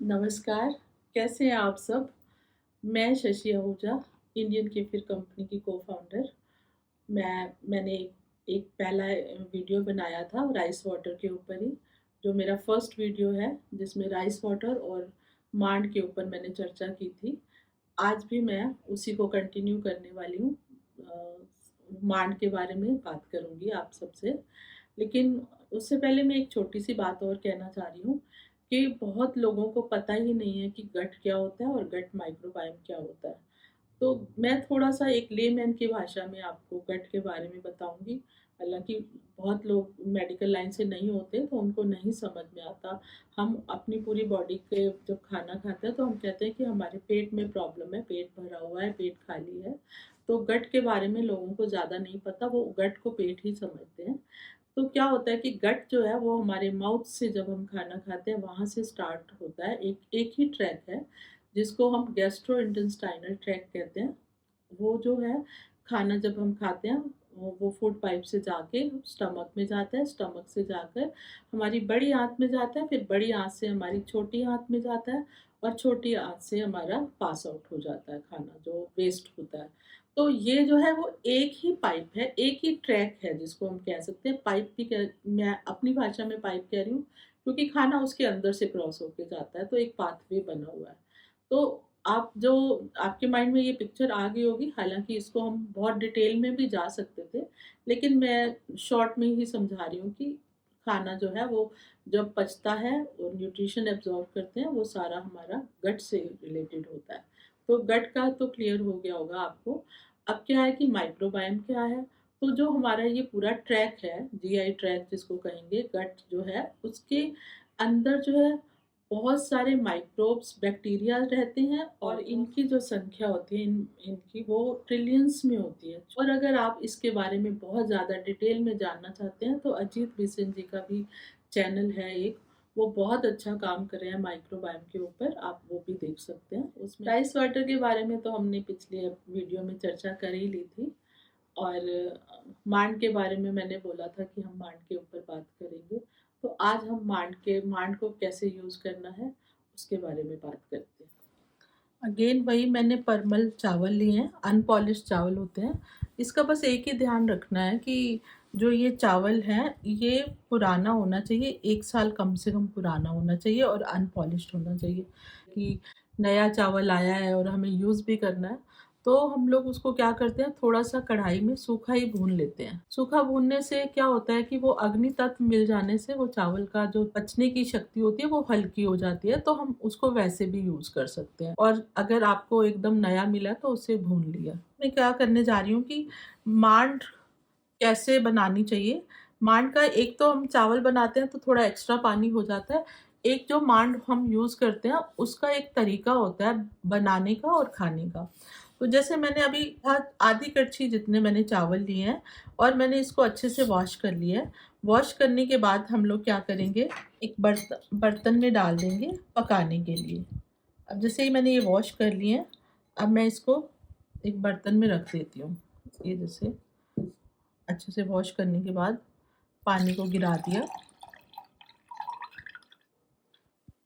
नमस्कार, कैसे हैं आप सब? मैं शशि आहूजा, इंडियन केफ़िर कंपनी की को-फाउंडर। मैंने एक पहला वीडियो बनाया था राइस वाटर के ऊपर ही, जो मेरा फर्स्ट वीडियो है, जिसमें राइस वाटर और मांड के ऊपर मैंने चर्चा की थी। आज भी मैं उसी को कंटिन्यू करने वाली हूँ। मांड के बारे में बात करूँगी आप सबसे। लेकिन उससे पहले मैं एक छोटी-सी बात और कहना चाह रही हूँ कि बहुत लोगों को पता ही नहीं है कि गट क्या होता है और गट माइक्रोबायोम क्या होता है। तो मैं थोड़ा-सा एक लेमैन की भाषा में आपको गट के बारे में बताऊँगी। हालाँकि बहुत लोग मेडिकल लाइन से नहीं होते, तो उनको नहीं समझ में आता। हम अपनी पूरी बॉडी के जब खाना खाते हैं, तो हम कहते हैं कि हमारे पेट में प्रॉब्लम है, पेट भरा हुआ है, पेट खाली है। तो गट के बारे में लोगों को ज़्यादा नहीं पता, वो गट को पेट ही समझते हैं। तो क्या होता है कि गट जो है वो हमारे माउथ से जब हम खाना खाते हैं वहाँ से स्टार्ट होता है। एक एक ही ट्रैक है जिसको हम गैस्ट्रोइंटेस्टाइनल ट्रैक कहते हैं। वो जो है खाना जब हम खाते हैं वो फूड पाइप से जाके स्टमक में जाता है, स्टमक से जाकर हमारी बड़ी आंत में जाता है, फिर बड़ी आंत से हमारी छोटी आंत में जाता है और छोटी आंत से हमारा पास आउट हो जाता है खाना जो वेस्ट होता है। तो ये जो है वो एक ही पाइप है, एक ही ट्रैक है जिसको हम कह सकते हैं। पाइप भी कह मैं अपनी भाषा में पाइप कह रही हूँ क्योंकि खाना उसके अंदर से क्रॉस होके जाता है, तो एक पाथवे बना हुआ है। तो आप जो आपके माइंड में ये पिक्चर आ गई होगी, हालाँकि इसको हम बहुत डिटेल में भी जा सकते थे, लेकिन मैं शॉर्ट में ही समझा रही हूँ कि खाना जो है वो जब पचता है और न्यूट्रिशन एब्ज़ॉर्ब करते हैं, वो सारा हमारा गट से रिलेटेड होता है। तो गट का तो क्लियर हो गया होगा आपको। अब क्या है कि माइक्रोबायोम क्या है? तो जो हमारा ये पूरा ट्रैक है, जीआई ट्रैक जिसको कहेंगे, गट जो है, उसके अंदर जो है बहुत सारे माइक्रोब्स, बैक्टीरिया रहते हैं और इनकी जो संख्या होती है इनकी वो ट्रिलियंस में होती है। और अगर आप इसके बारे में बहुत ज़्यादा डिटेल में जानना चाहते हैं तो अजीत बिसेन जी का भी चैनल है एक, वो बहुत अच्छा काम कर रहे हैं माइक्रोबायोम के ऊपर, आप वो भी देख सकते हैं। उसमें राइस वाटर के बारे में तो हमने पिछले वीडियो में चर्चा कर ही ली थी और मांड के बारे में मैंने बोला था कि हम मांड के ऊपर बात करेंगे। तो आज हम मांड को कैसे यूज़ करना है, उसके बारे में बात करते हैं। अगेन वही मैंने परमल चावल लिए हैं, अनपॉलिश्ड चावल होते हैं। इसका बस एक ही ध्यान रखना है कि जो ये चावल है, ये पुराना होना चाहिए, 1 साल कम से कम पुराना होना चाहिए और अनपॉलिश्ड होना चाहिए। कि नया चावल आया है और हमें यूज़ भी करना है, तो हम लोग उसको क्या करते हैं, थोड़ा-सा कढ़ाई में सूखा ही भून लेते हैं। सूखा भूनने से क्या होता है कि वो अग्नि तत्व मिल जाने से वो चावल का जो पचने की शक्ति होती है वो हल्की हो जाती है, तो हम उसको वैसे भी यूज़ कर सकते हैं। और अगर आपको एकदम नया मिला तो उसे भून लिया। मैं क्या करने जा रही हूँ कि मांड कैसे बनानी चाहिए? मांड का एक तो हम चावल बनाते हैं तो थोड़ा एक्स्ट्रा पानी हो जाता है। एक जो मांड हम यूज़ करते हैं उसका एक तरीका होता है बनाने का और खाने का। तो जैसे मैंने अभी आधी कड़छी जितने मैंने चावल लिए हैं और मैंने इसको अच्छे से वॉश कर लिया है। वॉश करने के बाद हम लोग क्या करेंगे, एक बर्तन में डाल देंगे पकाने के लिए। अब जैसे ही मैंने ये वॉश कर लिए हैं, अब मैं इसको एक बर्तन में रख देती हूँ। ये जैसे अच्छे से वॉश करने के बाद पानी को गिरा दिया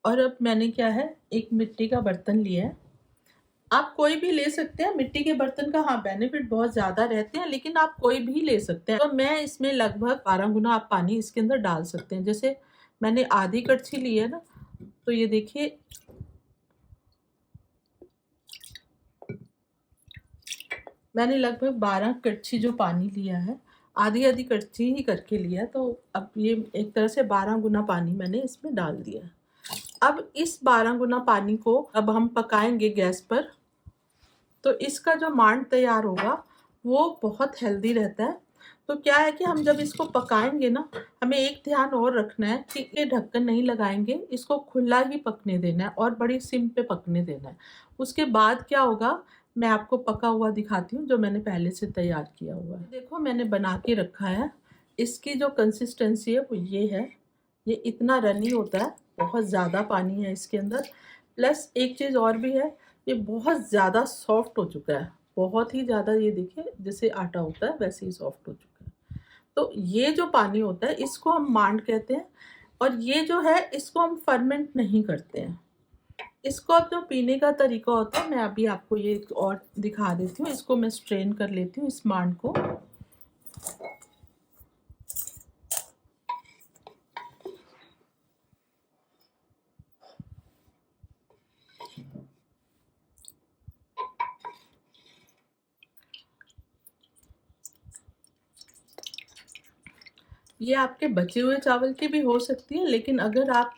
और अब मैंने क्या है, एक मिट्टी का बर्तन लिया है। आप कोई भी ले सकते हैं, मिट्टी के बर्तन का हाँ बेनिफिट बहुत ज़्यादा रहते हैं, लेकिन आप कोई भी ले सकते हैं। तो मैं इसमें लगभग 12 गुना आप पानी इसके अंदर डाल सकते हैं। जैसे मैंने आधी कड़छी ली है ना, तो ये देखिए मैंने लगभग 12 कड़छी जो पानी लिया है, आधी-आधी कड़छी ही करके लिया है, तो अब ये एक तरह से 12 गुना पानी मैंने इसमें डाल दिया है। अब इस 12 गुना पानी को अब हम पकाएँगे गैस पर, तो इसका जो मांड तैयार होगा, वो बहुत हेल्दी रहता है। तो क्या है कि हम जब इसको पकाएँगे ना, हमें एक ध्यान और रखना है कि ये ढक्कन नहीं लगाएँगे, इसको खुला ही पकने देना है और बड़ी सिम पे पकने देना है। उसके बाद क्या होगा, मैं आपको पका हुआ दिखाती हूँ, जो मैंने पहले से तैयार किया हुआ है। देखो मैंने बना के रखा है, इसकी जो कंसिस्टेंसी है वो ये है, ये इतना रनी होता है, बहुत ज़्यादा पानी है इसके अंदर। प्लस एक चीज़ और भी है, ये बहुत ज़्यादा सॉफ्ट हो चुका है, बहुत ही ज़्यादा, ये देखिए जैसे आटा होता है वैसे ही सॉफ्ट हो चुका है। तो ये जो पानी होता है इसको हम मांड कहते हैं और ये जो है इसको हम फर्मेंट नहीं करते हैं। इसको अब जो पीने का तरीका होता है, मैं अभी आपको ये और दिखा देती हूँ। इसको मैं स्ट्रेन कर लेती हूँ इस मांड को। ये आपके बचे हुए चावल की भी हो सकती है, लेकिन अगर आप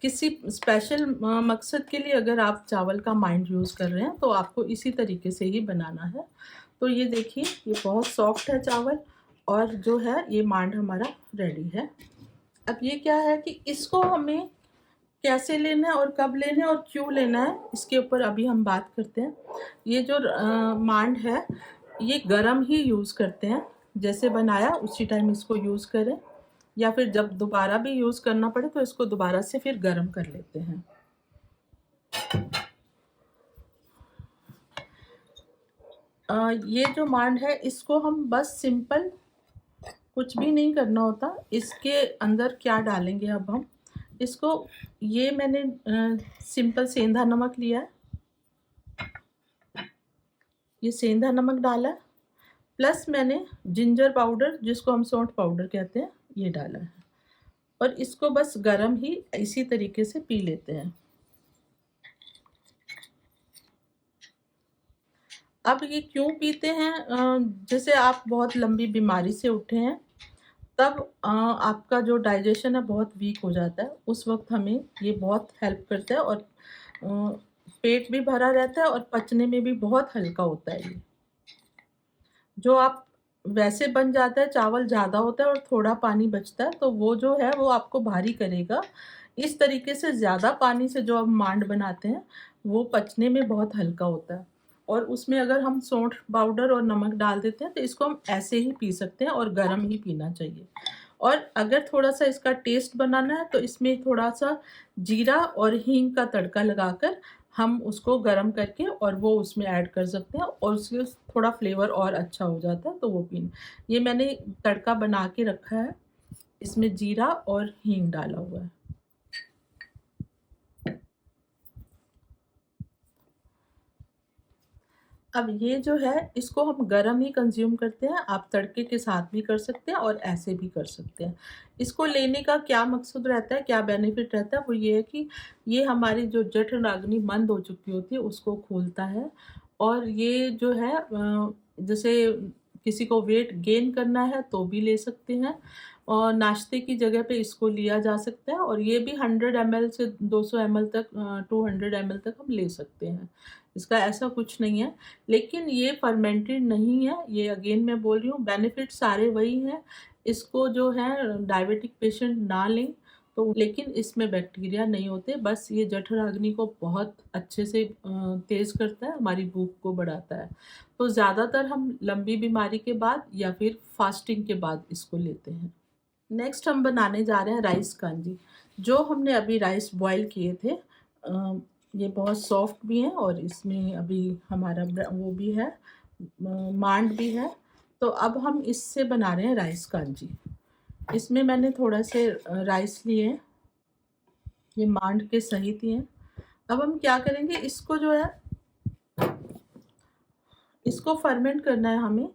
किसी स्पेशल मकसद के लिए अगर आप चावल का मांड यूज़ कर रहे हैं तो आपको इसी तरीके से ही बनाना है। तो ये देखिए, ये बहुत सॉफ्ट है चावल, और जो है ये मांड हमारा रेडी है। अब ये क्या है कि इसको हमें कैसे लेना है और कब लेना है और क्यों लेना है, इसके ऊपर अभी हम बात करते हैं। ये जो मांड है, ये गरम ही यूज़ करते हैं। जैसे बनाया उसी टाइम इसको यूज़ करें, या फिर जब दोबारा भी यूज़ करना पड़े तो इसको दोबारा से फिर गरम कर लेते हैं। ये जो मांड है, इसको हम बस सिंपल, कुछ भी नहीं करना होता। इसके अंदर क्या डालेंगे अब हम इसको, ये मैंने सिंपल सेंधा नमक लिया है, ये सेंधा नमक डाला है, प्लस मैंने जिंजर पाउडर, जिसको हम सौंठ पाउडर कहते हैं, ये डाला है। और इसको बस गरम ही इसी तरीके से पी लेते हैं। अब ये क्यों पीते हैं, जैसे आप बहुत लंबी बीमारी से उठे हैं, तब आपका जो डाइजेशन है बहुत वीक हो जाता है, उस वक्त हमें ये बहुत हेल्प करता है, और पेट भी भरा रहता है और पचने में भी बहुत हल्का होता है। ये जो आप वैसे बन जाता है, चावल ज़्यादा होता है और थोड़ा पानी बचता है, तो वो जो है वो आपको भारी करेगा। इस तरीके से ज़्यादा पानी से जो हम मांड बनाते हैं वो पचने में बहुत हल्का होता है। और उसमें अगर हम सौंठ पाउडर और नमक डाल देते हैं तो इसको हम ऐसे ही पी सकते हैं, और गर्म ही पीना चाहिए। और अगर थोड़ा सा इसका टेस्ट बनाना है तो इसमें थोड़ा सा जीरा और हींग का तड़का लगाकर हम उसको गरम करके और वो उसमें ऐड कर सकते हैं, और उससे थोड़ा फ्लेवर और अच्छा हो जाता है, तो वो पीना। ये मैंने तड़का बना के रखा है, इसमें जीरा और हींग डाला हुआ है। अब ये जो है, इसको हम गरम ही कंज्यूम करते हैं। आप तड़के के साथ भी कर सकते हैं और ऐसे भी कर सकते हैं। इसको लेने का क्या मकसद रहता है, क्या बेनिफिट रहता है, वो ये है कि ये हमारी जो जठराग्नि मंद हो चुकी होती है उसको खोलता है। और ये जो है, जैसे किसी को वेट गेन करना है तो भी ले सकते हैं, और नाश्ते की जगह पे इसको लिया जा सकता है। और ये भी 100 ml से 200 ml तक, 200 ml तक हम ले सकते हैं। इसका ऐसा कुछ नहीं है, लेकिन ये फर्मेंटेड नहीं है। ये अगेन मैं बोल रही हूँ, बेनिफिट सारे वही हैं। इसको जो है डायबिटिक पेशेंट ना लें तो, लेकिन इसमें बैक्टीरिया नहीं होते, बस ये जठराग्नि को बहुत अच्छे से तेज़ करता है, हमारी भूख को बढ़ाता है। तो ज़्यादातर हम लंबी बीमारी के बाद या फिर फास्टिंग के बाद इसको लेते हैं। नेक्स्ट हम बनाने जा रहे हैं राइस कांजी। जो हमने अभी राइस बॉईल किए थे, ये बहुत सॉफ्ट भी हैं, और इसमें अभी हमारा वो भी है, मांड भी है। तो अब हम इससे बना रहे हैं राइस कांजी। इसमें मैंने थोड़ा से राइस लिए, ये मांड के सहित ही हैं। अब हम क्या करेंगे, इसको जो है, इसको फर्मेंट करना है हमें।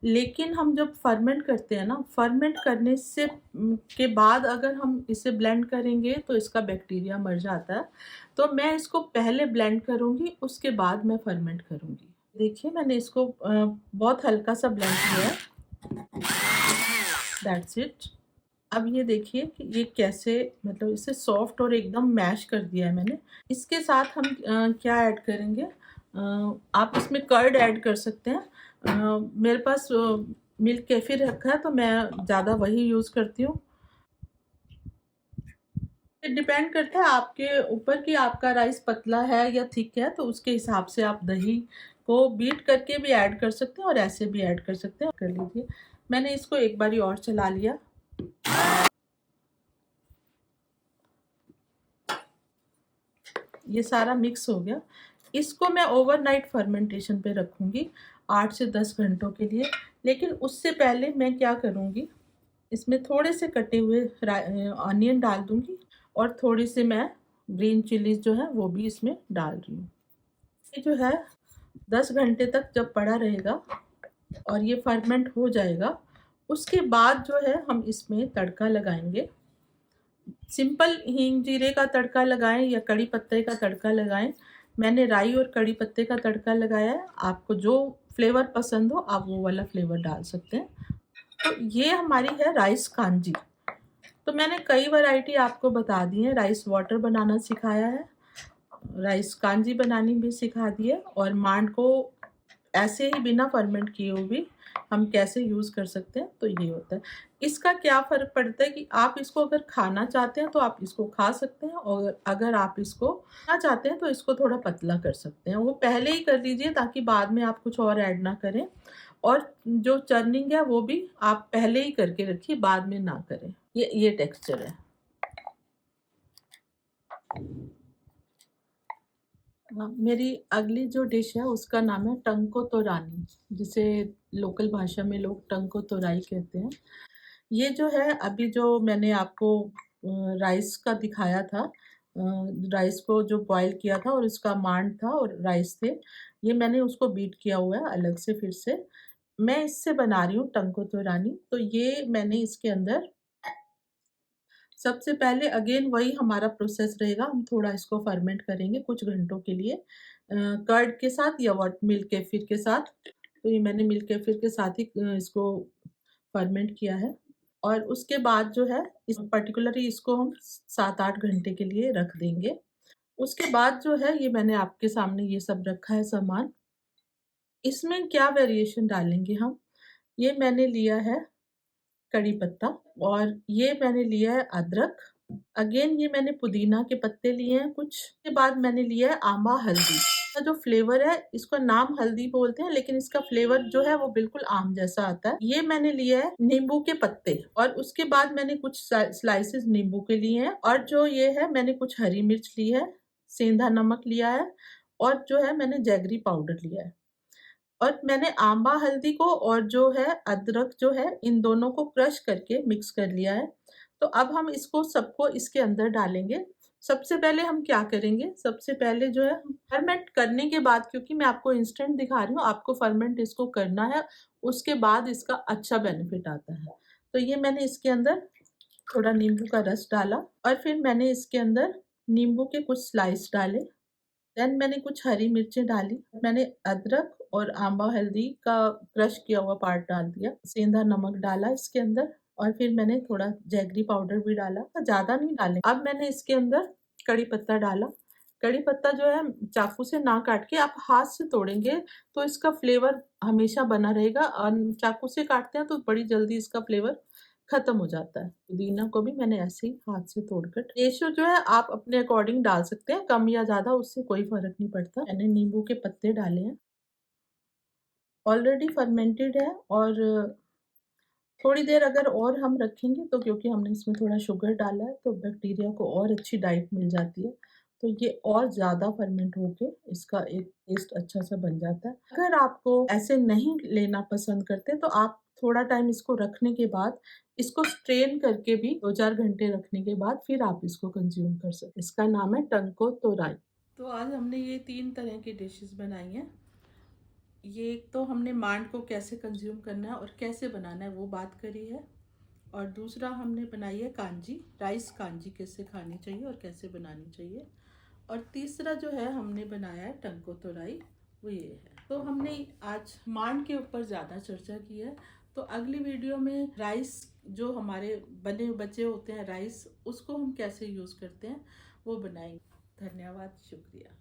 लेकिन हम जब फर्मेंट करते हैं ना, फर्मेंट करने से के बाद अगर हम इसे ब्लेंड करेंगे तो इसका बैक्टीरिया मर जाता है। तो मैं इसको पहले ब्लेंड करूँगी, उसके बाद मैं फर्मेंट करूँगी। देखिए, मैंने इसको बहुत हल्का सा ब्लेंड किया है, दैट्स इट। अब ये देखिए कि ये कैसे, मतलब इसे सॉफ्ट और एकदम मैश कर दिया है मैंने। इसके साथ हम क्या ऐड करेंगे, आप इसमें कर्ड ऐड कर सकते हैं। मेरे पास मिल्क केफिर रखा है तो मैं ज़्यादा वही यूज़ करती हूँ। ये डिपेंड करता है आपके ऊपर कि आपका राइस पतला है या थिक है, तो उसके हिसाब से आप दही को बीट करके भी ऐड कर सकते हैं और ऐसे भी ऐड कर सकते हैं। कर लीजिए, मैंने इसको एक बारी और चला लिया। ये सारा मिक्स हो गया। इसको मैं ओवरनाइट फर्मेंटेशन पे रखूँगी 8 से 10 घंटों के लिए। लेकिन उससे पहले मैं क्या करूँगी, इसमें थोड़े से कटे हुए ऑनियन डाल दूँगी, और थोड़ी सी मैं ग्रीन चिलीज जो है वो भी इसमें डाल रही हूँ। ये जो है 10 घंटे तक जब पड़ा रहेगा और ये फर्मेंट हो जाएगा, उसके बाद जो है हम इसमें तड़का लगाएंगे। सिंपल हींग जीरे का तड़का लगाएं या कड़ी पत्ते का तड़का लगाएं। मैंने राई और कड़ी पत्ते का तड़का लगाया है। आपको जो फ्लेवर पसंद हो आप वो वाला फ्लेवर डाल सकते हैं। तो ये हमारी है राइस कांजी। तो मैंने कई वैरायटी आपको बता दी है। राइस वाटर बनाना सिखाया है, राइस कांजी बनानी भी सिखा दी है, और मांड को ऐसे ही बिना फर्मेंट किए हुए भी हम कैसे यूज़ कर सकते हैं। तो ये होता है। इसका क्या फ़र्क पड़ता है कि आप इसको अगर खाना चाहते हैं तो आप इसको खा सकते हैं, और अगर आप इसको खाना चाहते हैं तो इसको थोड़ा पतला कर सकते हैं। वो पहले ही कर लीजिए ताकि बाद में आप कुछ और ऐड ना करें, और जो चर्निंग है वो भी आप पहले ही करके रखिए, बाद में ना करें। ये टेक्सचर है। मेरी अगली जो डिश है उसका नाम है टंको तोरानी, जिसे लोकल भाषा में लोग टंको तोराई कहते हैं। ये जो है अभी जो मैंने आपको राइस का दिखाया था, राइस को जो बॉईल किया था और इसका मांड था और राइस थे, ये मैंने उसको बीट किया हुआ है अलग से। फिर से मैं इससे बना रही हूँ टंको तोरानी। तो ये मैंने इसके अंदर सबसे पहले अगेन वही हमारा प्रोसेस रहेगा। हम थोड़ा इसको फर्मेंट करेंगे कुछ घंटों के लिए कर्ड के साथ या मिल्क केफिर के साथ। तो ये मैंने मिल्क केफिर के साथ ही इसको फर्मेंट किया है। और उसके बाद जो है इस पर्टिकुलरली इसको हम 7-8 घंटे के लिए रख देंगे। उसके बाद जो है ये मैंने आपके सामने ये सब रखा है सामान। इसमें क्या वेरिएशन डालेंगे हम, ये मैंने लिया है कड़ी पत्ता, और ये मैंने लिया है अदरक। अगेन ये मैंने पुदीना के पत्ते लिए हैं कुछ। के बाद मैंने लिया है आमा हल्दी। इसका जो फ्लेवर है, इसका नाम हल्दी बोलते हैं लेकिन इसका फ्लेवर जो है वो बिल्कुल आम जैसा आता है। ये मैंने लिया है नींबू के पत्ते, और उसके बाद मैंने कुछ स्लाइसेस नींबू के लिए हैं, और जो ये है मैंने कुछ हरी मिर्च ली है, सेंधा नमक लिया है, और जो है मैंने जैगरी पाउडर लिया है। और मैंने आंबा हल्दी को और जो है अदरक जो है इन दोनों को क्रश करके मिक्स कर लिया है। तो अब हम इसको सबको इसके अंदर डालेंगे। सबसे पहले हम क्या करेंगे, सबसे पहले जो है फर्मेंट करने के बाद, क्योंकि मैं आपको इंस्टेंट दिखा रही हूँ, आपको फर्मेंट इसको करना है, उसके बाद इसका अच्छा बेनिफिट आता है। तो ये मैंने इसके अंदर थोड़ा नींबू का रस डाला, और फिर मैंने इसके अंदर नींबू के कुछ स्लाइस डाले। देन मैंने कुछ हरी मिर्चें डाली, मैंने अदरक और आंबा हल्दी का क्रश किया हुआ पार्ट डाल दिया, सेंधा नमक डाला इसके अंदर, और फिर मैंने थोड़ा जैगरी पाउडर भी डाला, ज़्यादा नहीं डालें। अब मैंने इसके अंदर कड़ी पत्ता डाला। कड़ी पत्ता जो है चाकू से ना काट के आप हाथ से तोड़ेंगे तो इसका फ्लेवर हमेशा बना रहेगा, और चाकू से काटते हैं तो बड़ी जल्दी इसका फ्लेवर खत्म हो जाता है। पुदीना को भी मैंने ऐसे ही हाथ से तोड़कर, रेशो जो है आप अपने अकॉर्डिंग डाल सकते हैं, कम या ज़्यादा उससे कोई फ़र्क नहीं पड़ता। मैंने नींबू के पत्ते डाले हैं, ऑलरेडी फर्मेंटेड है, और थोड़ी देर अगर और हम रखेंगे तो, क्योंकि हमने इसमें थोड़ा शुगर डाला है, तो बैक्टीरिया को और अच्छी डाइट मिल जाती है, तो ये और ज़्यादा फर्मेंट होके इसका एक टेस्ट अच्छा सा बन जाता है। अगर आपको ऐसे नहीं लेना पसंद करते तो आप थोड़ा टाइम इसको रखने के बाद, इसको स्ट्रेन करके भी 2-4 घंटे रखने के बाद फिर आप इसको कंज्यूम कर सकते। इसका नाम है टंको तोराई। तो आज हमने ये 3 तरह की डिशेस बनाई हैं। ये एक तो हमने मांड को कैसे कंज्यूम करना है और कैसे बनाना है वो बात करी है, और दूसरा हमने बनाई है कांजी, राइस कांजी कैसे खानी चाहिए और कैसे बनानी चाहिए, और तीसरा जो है हमने बनाया है टंको तोराई, वो ये है। तो हमने आज मांड के ऊपर ज़्यादा चर्चा की है। तो अगली वीडियो में राइस, जो हमारे बने बचे होते हैं राइस, उसको हम कैसे यूज़ करते हैं वो बनाएंगे। धन्यवाद, शुक्रिया।